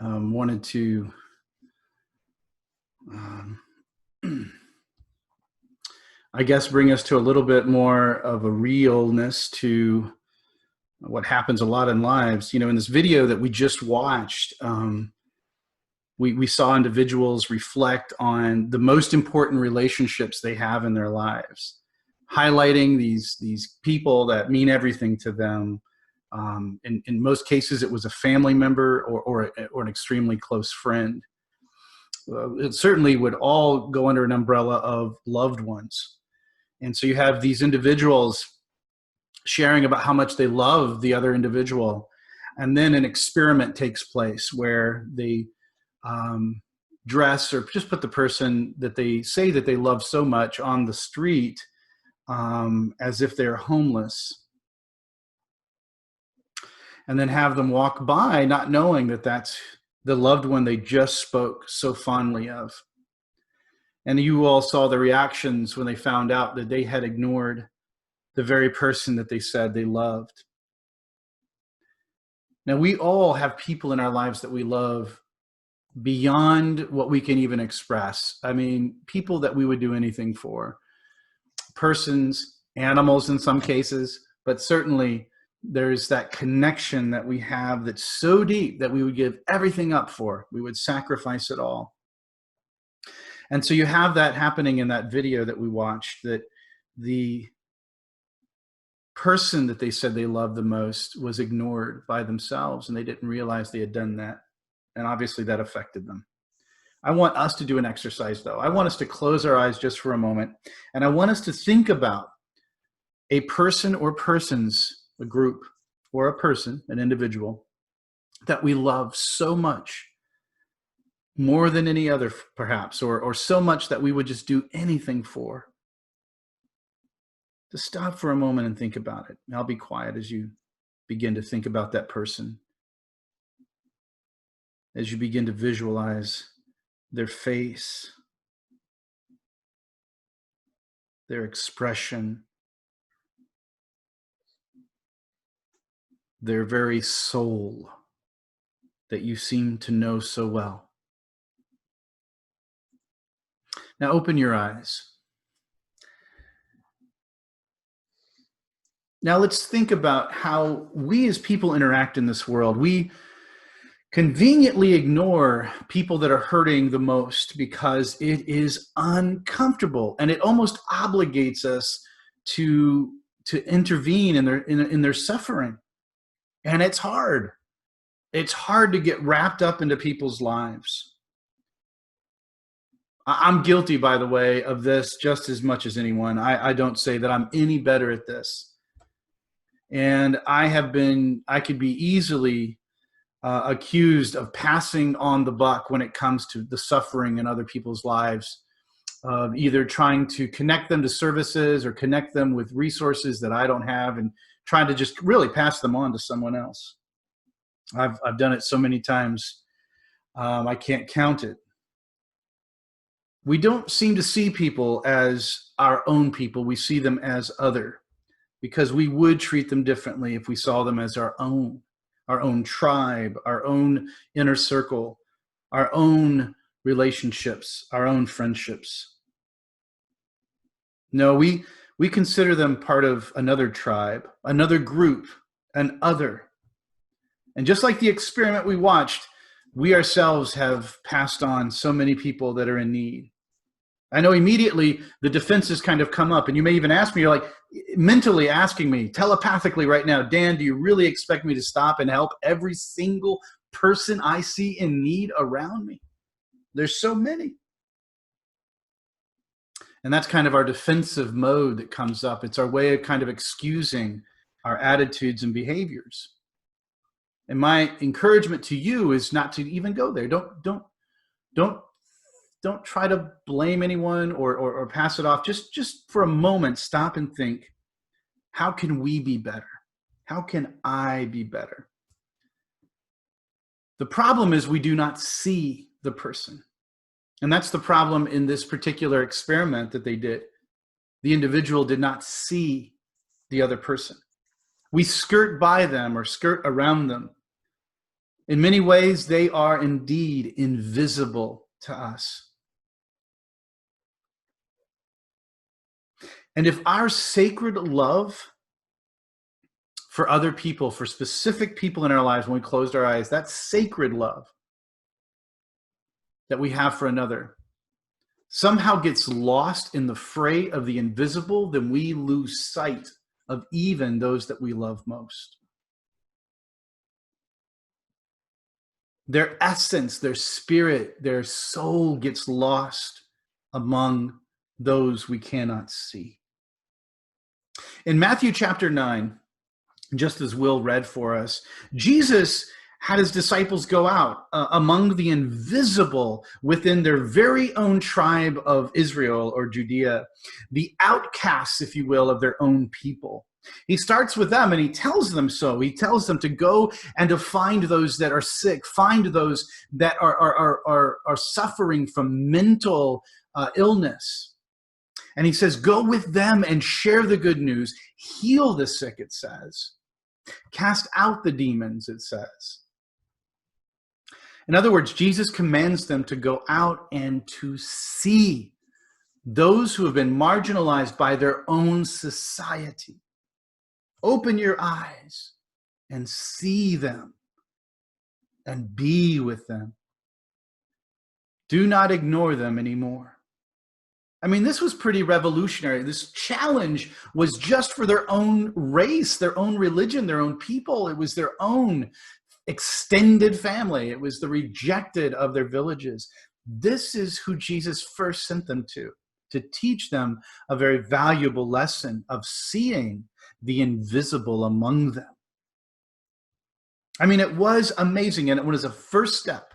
wanted to um, I guess bring us to a little bit more of a realness to what happens a lot in lives. In this video that we just watched, we saw individuals reflect on the most important relationships they have in their lives, highlighting these people that mean everything to them. In most cases, it was a family member or an extremely close friend. It certainly would all go under an umbrella of loved ones. And so you have these individuals sharing about how much they love the other individual. And then an experiment takes place where they dress or just put the person that they say that they love so much on the street as if they're homeless. And then have them walk by not knowing that that's the loved one they just spoke so fondly of. And you all saw the reactions when they found out that they had ignored the very person that they said they loved. Now, we all have people in our lives that we love beyond what we can even express. I mean, people that we would do anything for. Persons, animals in some cases, but certainly there's that connection that we have that's so deep that we would give everything up for. We would sacrifice it all. And so you have that happening in that video that we watched, that the person that they said they loved the most was ignored by themselves, and they didn't realize they had done that. And obviously that affected them. I want us to do an exercise, though. I want us to close our eyes just for a moment, and I want us to think about a person or persons, a group or a person, an individual, that we love so much, more than any other perhaps, or so much that we would just do anything for. Just stop for a moment and think about it. And I'll be quiet as you begin to think about that person, as you begin to visualize their face, their expression, their very soul that you seem to know so well. Now open your eyes. Now let's think about how we as people interact in this world. We conveniently ignore people that are hurting the most because it is uncomfortable, and it almost obligates us to intervene in their suffering. And it's hard. It's hard to get wrapped up into people's lives. I'm guilty, by the way, of this just as much as anyone. I don't say that I'm any better at this. And I could be easily accused of passing on the buck when it comes to the suffering in other people's lives, of either trying to connect them to services or connect them with resources that I don't have, and trying to just really pass them on to someone else. I've done it so many times, I can't count it. We don't seem to see people as our own people. We see them as other, because we would treat them differently if we saw them as our own tribe, our own inner circle, our own relationships, our own friendships. No, we consider them part of another tribe, another group, an other. And just like the experiment we watched, we ourselves have passed on so many people that are in need. I know immediately the defenses kind of come up, and you may even ask me, you're like mentally asking me telepathically right now, Dan, do you really expect me to stop and help every single person I see in need around me? There's so many. And that's kind of our defensive mode that comes up. It's our way of kind of excusing our attitudes and behaviors. And my encouragement to you is not to even go there. Don't try to blame anyone or pass it off. Just for a moment, stop and think, how can we be better? How can I be better? The problem is we do not see the person. And that's the problem in this particular experiment that they did. The individual did not see the other person. We skirt by them or skirt around them. In many ways, they are indeed invisible to us. And if our sacred love for other people, for specific people in our lives, when we closed our eyes, that sacred love that we have for another somehow gets lost in the fray of the invisible, then we lose sight of even those that we love most. Their essence, their spirit, their soul gets lost among those we cannot see. In Matthew chapter 9, just as Will read for us, Jesus had his disciples go out among the invisible within their very own tribe of Israel or Judea, the outcasts, if you will, of their own people. He starts with them and he tells them so. He tells them to go and to find those that are sick, find those that are suffering from mental illness. And he says, go with them and share the good news, heal the sick, it says. Cast out the demons, it says. In other words, Jesus commands them to go out and to see those who have been marginalized by their own society. Open your eyes and see them and be with them. Do not ignore them anymore. I mean, this was pretty revolutionary. This challenge was just for their own race, their own religion, their own people. It was their own extended family. It was the rejected of their villages. This is who Jesus first sent them to teach them a very valuable lesson of seeing the invisible among them. I mean, it was amazing, and it was a first step.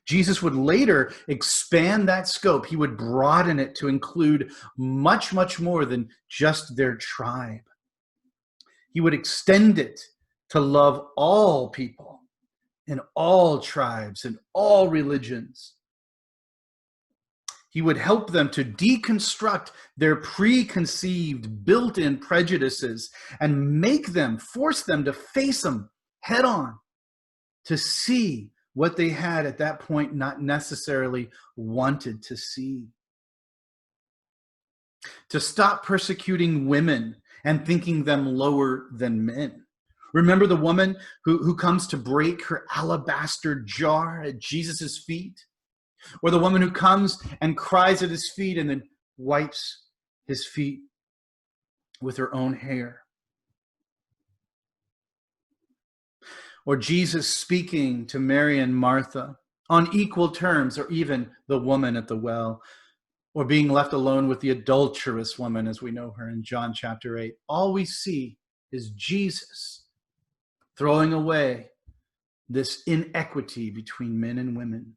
Jesus would later expand that scope. He would broaden it to include much, much more than just their tribe. He would extend it to love all people in all tribes and all religions. He would help them to deconstruct their preconceived, built-in prejudices and force them to face them head on, to see what they had at that point not necessarily wanted to see. To stop persecuting women and thinking them lower than men. Remember the woman who comes to break her alabaster jar at Jesus' feet? Or the woman who comes and cries at his feet and then wipes his feet with her own hair. Or Jesus speaking to Mary and Martha on equal terms, or even the woman at the well, or being left alone with the adulterous woman as we know her in John chapter 8. All we see is Jesus throwing away this inequity between men and women.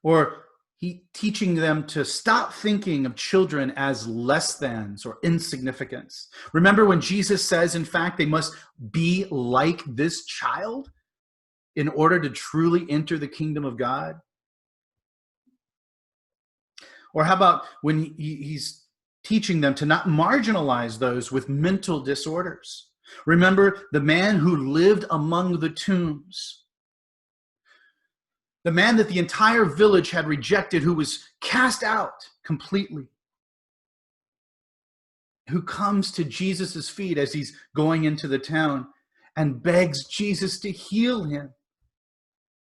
Or he teaching them to stop thinking of children as less thans or insignificance. Remember when Jesus says, in fact, they must be like this child in order to truly enter the kingdom of God? Or how about when he's teaching them to not marginalize those with mental disorders? Remember the man who lived among the tombs. The man that the entire village had rejected, who was cast out completely, who comes to Jesus' feet as he's going into the town and begs Jesus to heal him.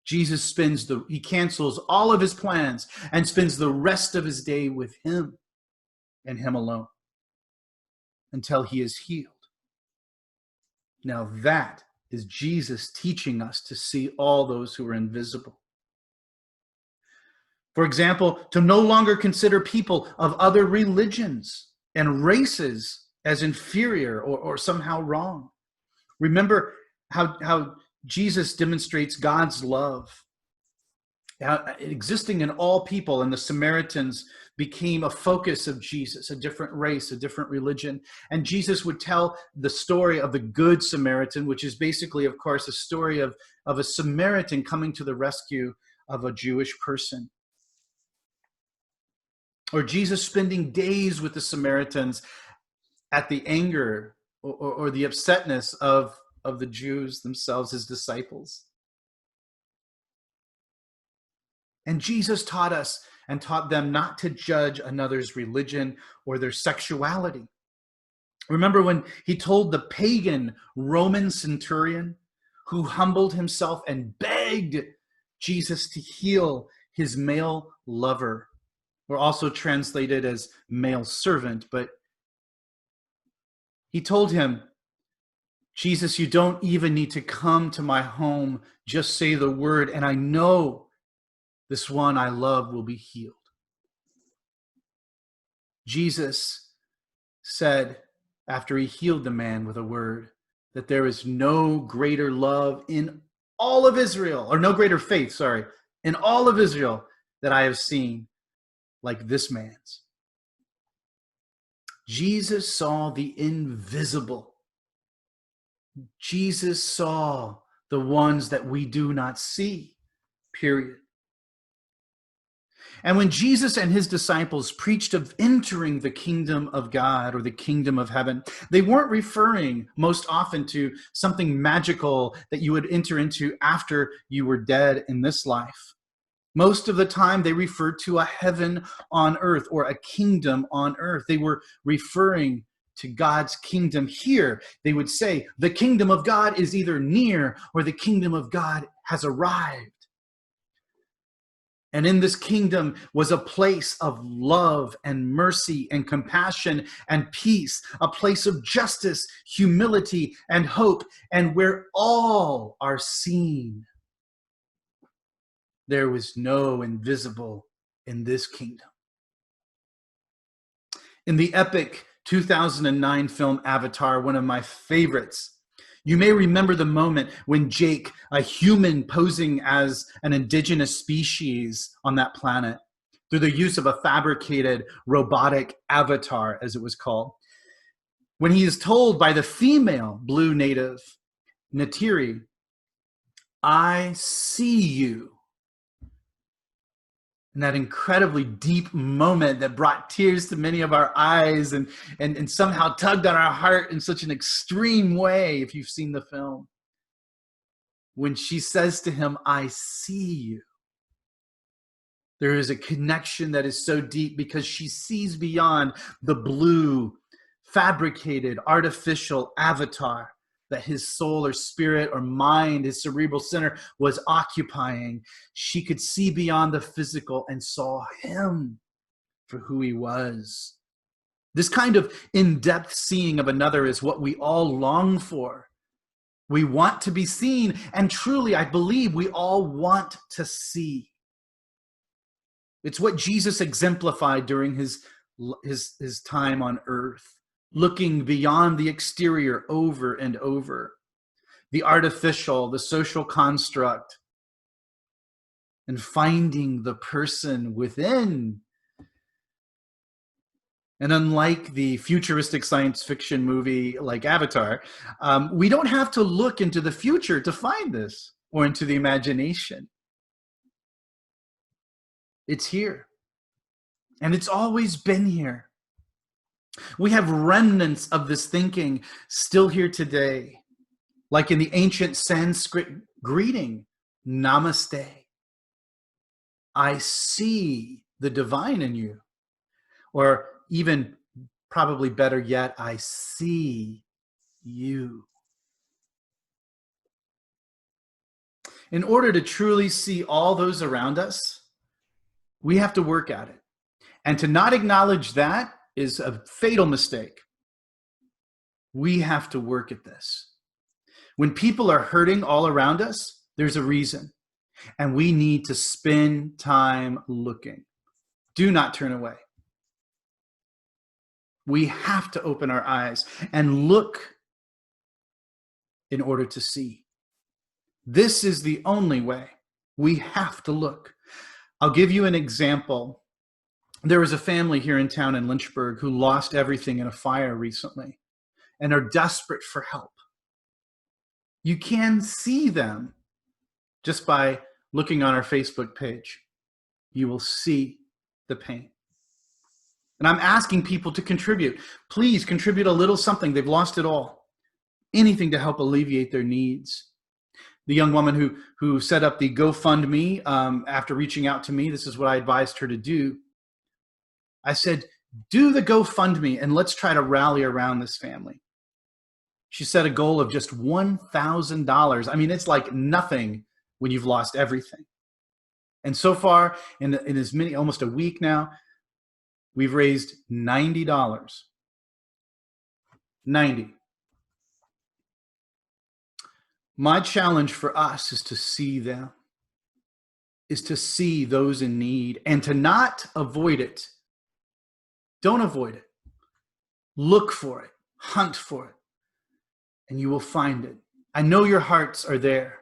Jesus he cancels all of his plans and spends the rest of his day with him and him alone until he is healed. Now that is Jesus teaching us to see all those who are invisible. For example, to no longer consider people of other religions and races as inferior or somehow wrong. Remember how Jesus demonstrates God's love, existing in all people, and the Samaritans became a focus of Jesus, a different race, a different religion. And Jesus would tell the story of the Good Samaritan, which is basically, of course, a story of a Samaritan coming to the rescue of a Jewish person. Or Jesus spending days with the Samaritans at the anger or the upsetness of of the Jews themselves, his disciples. And Jesus taught us and taught them not to judge another's religion or their sexuality. Remember when he told the pagan Roman centurion who humbled himself and begged Jesus to heal his male lover, or also translated as male servant, but he told him, Jesus, you don't even need to come to my home. Just say the word, and I know this one I love will be healed. Jesus said, after he healed the man with a word, that there is no greater love in all of Israel, or no greater faith, sorry, in all of Israel that I have seen like this man's. Jesus saw the invisible. Jesus saw the ones that we do not see, period. And when Jesus and his disciples preached of entering the kingdom of God or the kingdom of heaven, they weren't referring most often to something magical that you would enter into after you were dead in this life. Most of the time, they referred to a heaven on earth or a kingdom on earth. They were referring to God's kingdom here. They would say, the kingdom of God is either near or the kingdom of God has arrived. And in this kingdom was a place of love and mercy and compassion and peace, a place of justice, humility, and hope, and where all are seen. There was no invisible in this kingdom. In the epic 2009 film Avatar, one of my favorites, you may remember the moment when Jake, a human posing as an indigenous species on that planet, through the use of a fabricated robotic avatar, as it was called, when he is told by the female blue native, Neytiri, I see you. And that incredibly deep moment that brought tears to many of our eyes and somehow tugged on our heart in such an extreme way, if you've seen the film. When she says to him, I see you. There is a connection that is so deep because she sees beyond the blue, fabricated, artificial avatar that his soul or spirit or mind, his cerebral center was occupying. She could see beyond the physical and saw him for who he was. This kind of in-depth seeing of another is what we all long for. We want to be seen, and truly, I believe we all want to see. It's what Jesus exemplified during his time on earth, looking beyond the exterior over and over, the artificial, the social construct, and finding the person within. And unlike the futuristic science fiction movie like Avatar, we don't have to look into the future to find this, or into the imagination. It's here. And it's always been here. We have remnants of this thinking still here today, like in the ancient Sanskrit greeting, Namaste. I see the divine in you. Or even probably better yet, I see you. In order to truly see all those around us, we have to work at it. And to not acknowledge that is a fatal mistake. We have to work at this. When people are hurting all around us, there's a reason. And we need to spend time looking. Do not turn away. We have to open our eyes and look in order to see. This is the only way. We have to look. I'll give you an example. There was a family here in town in Lynchburg who lost everything in a fire recently and are desperate for help. You can see them just by looking on our Facebook page. You will see the pain. And I'm asking people to contribute. Please contribute a little something. They've lost it all. anything to help alleviate their needs. The young woman who set up the GoFundMe, after reaching out to me, this is what I advised her to do. I said, do the GoFundMe and let's try to rally around this family. She set a goal of just $1,000. I mean, it's like nothing when you've lost everything. And so far, in as many, almost a week now, we've raised $90. 90. My challenge for us is to see them, is to see those in need and to not avoid it. Don't avoid it. Look for it, hunt for it, and you will find it. I know your hearts are there.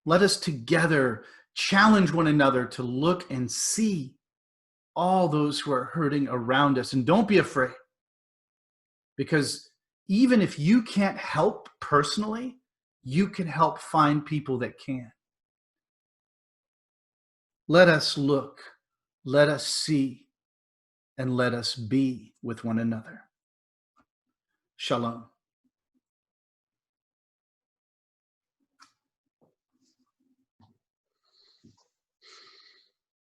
Let us together challenge one another to look and see all those who are hurting around us. And don't be afraid, because even if you can't help personally, you can help find people that can. Let us look, let us see, and let us be with one another. Shalom.